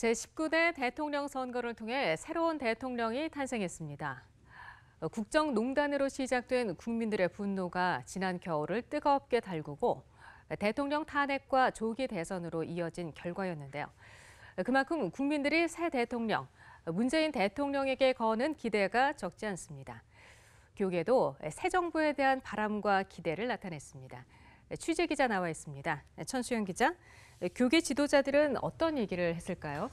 제19대 대통령 선거를 통해 새로운 대통령이 탄생했습니다. 국정농단으로 시작된 국민들의 분노가 지난 겨울을 뜨겁게 달구고 대통령 탄핵과 조기 대선으로 이어진 결과였는데요. 그만큼 국민들이 새 대통령, 문재인 대통령에게 거는 기대가 적지 않습니다. 교계도 새 정부에 대한 바람과 기대를 나타냈습니다. 취재 기자 나와 있습니다. 천수영 기자, 교계 지도자들은 어떤 얘기를 했을까요?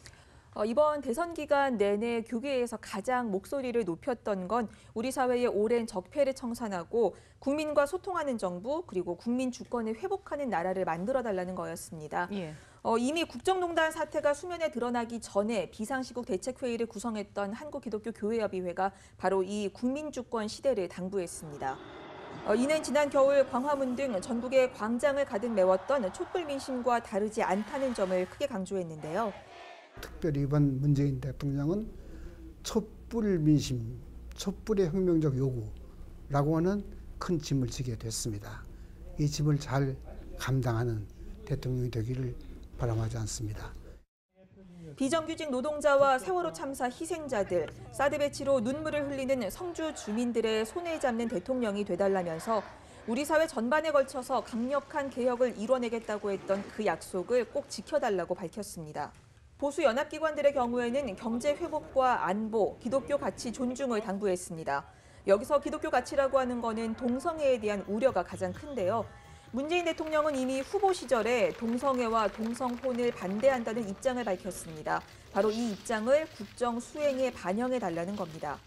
이번 대선 기간 내내 교계에서 가장 목소리를 높였던 건 우리 사회의 오랜 적폐를 청산하고 국민과 소통하는 정부, 그리고 국민 주권을 회복하는 나라를 만들어달라는 거였습니다. 예. 이미 국정농단 사태가 수면에 드러나기 전에 비상시국 대책회의를 구성했던 한국기독교교회협의회가 바로 이 국민주권 시대를 당부했습니다. 이는 지난 겨울 광화문 등 전국의 광장을 가득 메웠던 촛불 민심과 다르지 않다는 점을 크게 강조했는데요. 특별히 이번 문재인 대통령은 촛불 민심, 촛불의 혁명적 요구라고 하는 큰 짐을 지게 됐습니다. 이 짐을 잘 감당하는 대통령이 되기를 바람하지 않습니다. 비정규직 노동자와 세월호 참사 희생자들, 사드 배치로 눈물을 흘리는 성주 주민들의 손을 잡는 대통령이 되달라면서 우리 사회 전반에 걸쳐서 강력한 개혁을 이뤄내겠다고 했던 그 약속을 꼭 지켜달라고 밝혔습니다. 보수 연합기관들의 경우에는 경제 회복과 안보, 기독교 가치 존중을 당부했습니다. 여기서 기독교 가치라고 하는 거는 동성애에 대한 우려가 가장 큰데요. 문재인 대통령은 이미 후보 시절에 동성애와 동성혼을 반대한다는 입장을 밝혔습니다. 바로 이 입장을 국정 수행에 반영해달라는 겁니다.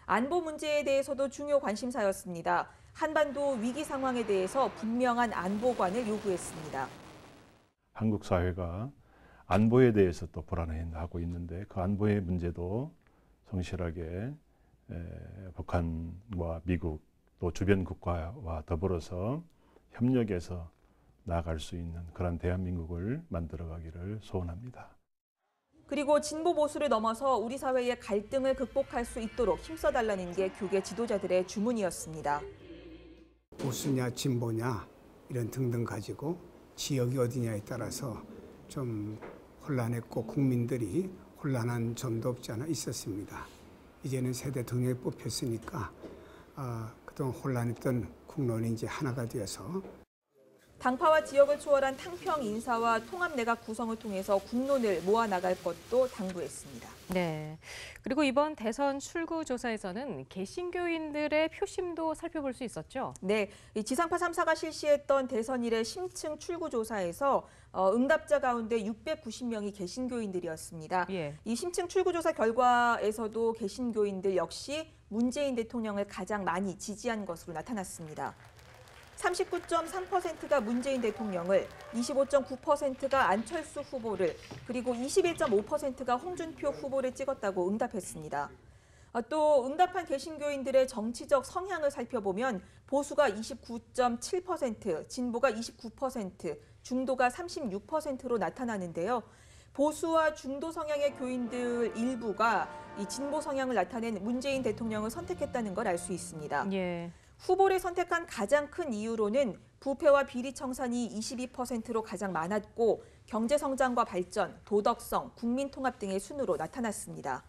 안보 문제에 대해서도 중요 관심사였습니다. 한반도 위기 상황에 대해서 분명한 안보관을 요구했습니다. 한국 사회가 안보에 대해서 또 불안해하고 있는데 그 안보의 문제도 성실하게 북한과 미국 또 주변 국가와 더불어서 협력해서 나아갈 수 있는 그런 대한민국을 만들어가기를 소원합니다. 그리고 진보 보수를 넘어서 우리 사회의 갈등을 극복할 수 있도록 힘써달라는 게 교계 지도자들의 주문이었습니다. 보수냐 진보냐 이런 등등 가지고 지역이 어디냐에 따라서 좀 혼란했고 국민들이 혼란한 점도 없지 않아 있었습니다. 이제는 새 대통령이 뽑혔으니까 그동안 혼란했던 국론이 이제 하나가 되어서 당파와 지역을 초월한 탕평 인사와 통합 내각 구성을 통해서 국론을 모아나갈 것도 당부했습니다. 네. 그리고 이번 대선 출구조사에서는 개신교인들의 표심도 살펴볼 수 있었죠? 네. 지상파 3사가 실시했던 대선 이래 심층 출구조사에서 응답자 가운데 690명이 개신교인들이었습니다. 예. 이 심층 출구조사 결과에서도 개신교인들 역시 문재인 대통령을 가장 많이 지지한 것으로 나타났습니다. 39.3%가 문재인 대통령을, 25.9%가 안철수 후보를, 그리고 21.5%가 홍준표 후보를 찍었다고 응답했습니다. 또 응답한 개신교인들의 정치적 성향을 살펴보면 보수가 29.7%, 진보가 29%, 중도가 36%로 나타나는데요. 보수와 중도 성향의 교인들 일부가 이 진보 성향을 나타낸 문재인 대통령을 선택했다는 걸 알 수 있습니다. 예. 후보를 선택한 가장 큰 이유로는 부패와 비리 청산이 22%로 가장 많았고 경제 성장과 발전, 도덕성, 국민 통합 등의 순으로 나타났습니다.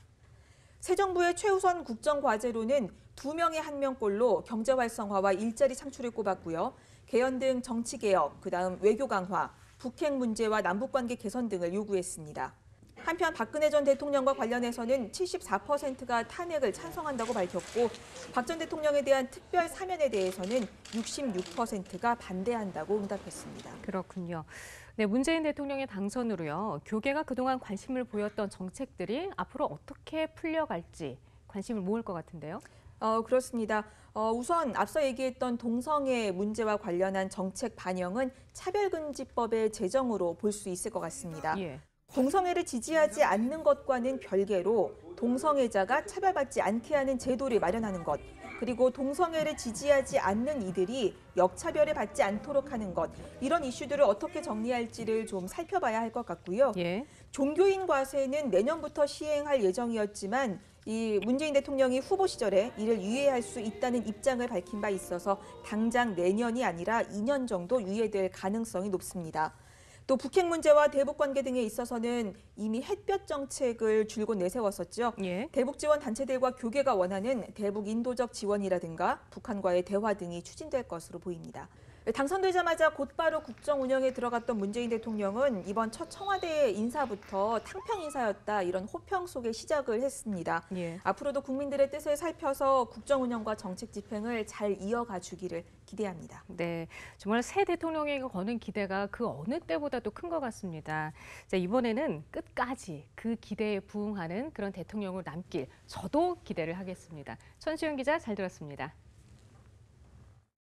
새 정부의 최우선 국정 과제로는 2명에 1명꼴로 경제 활성화와 일자리 창출을 꼽았고요. 개헌 등 정치 개혁, 그다음 외교 강화, 북핵 문제와 남북관계 개선 등을 요구했습니다. 한편 박근혜 전 대통령과 관련해서는 74%가 탄핵을 찬성한다고 밝혔고 박 전 대통령에 대한 특별 사면에 대해서는 66%가 반대한다고 응답했습니다. 그렇군요. 네, 문재인 대통령의 당선으로요. 교계가 그동안 관심을 보였던 정책들이 앞으로 어떻게 풀려갈지 관심을 모을 것 같은데요. 그렇습니다. 우선 앞서 얘기했던 동성애 문제와 관련한 정책 반영은 차별금지법의 제정으로 볼 수 있을 것 같습니다. 예. 동성애를 지지하지 않는 것과는 별개로 동성애자가 차별받지 않게 하는 제도를 마련하는 것, 그리고 동성애를 지지하지 않는 이들이 역차별을 받지 않도록 하는 것, 이런 이슈들을 어떻게 정리할지를 좀 살펴봐야 할 것 같고요. 예. 종교인 과세는 내년부터 시행할 예정이었지만 이 문재인 대통령이 후보 시절에 이를 유예할 수 있다는 입장을 밝힌 바 있어서 당장 내년이 아니라 2년 정도 유예될 가능성이 높습니다. 또 북핵 문제와 대북 관계 등에 있어서는 이미 햇볕 정책을 줄곧 내세웠었죠. 예. 대북 지원 단체들과 교계가 원하는 대북 인도적 지원이라든가 북한과의 대화 등이 추진될 것으로 보입니다. 당선되자마자 곧바로 국정 운영에 들어갔던 문재인 대통령은 이번 첫 청와대 인사부터 탕평 인사였다, 이런 호평 속에 시작을 했습니다. 예. 앞으로도 국민들의 뜻을 살펴서 국정 운영과 정책 집행을 잘 이어가 주기를 기대합니다. 네, 정말 새 대통령에게 거는 기대가 그 어느 때보다도 큰 것 같습니다. 자, 이번에는 끝까지 그 기대에 부응하는 그런 대통령으로 남길 저도 기대를 하겠습니다. 천수영 기자 잘 들었습니다.